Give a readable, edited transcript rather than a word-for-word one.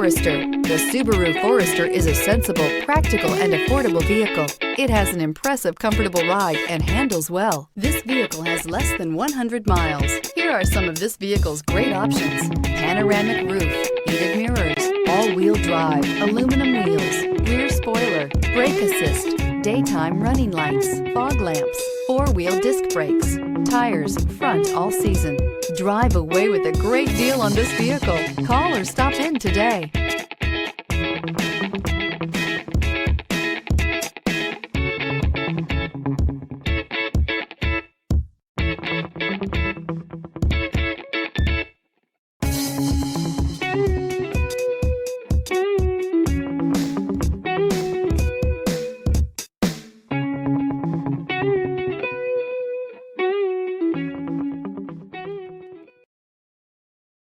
Forester. The Subaru Forester is a sensible, practical, and affordable vehicle. It has an impressive, comfortable ride and handles well. This vehicle has less than 100 miles. Here are some of this vehicle's great options: panoramic roof, heated mirrors, all-wheel drive, aluminum wheels, rear spoiler, brake assist, daytime running lights, fog lamps, four-wheel disc brakes, tires, front all season. Drive away with a great deal on this vehicle. Call or stop in today.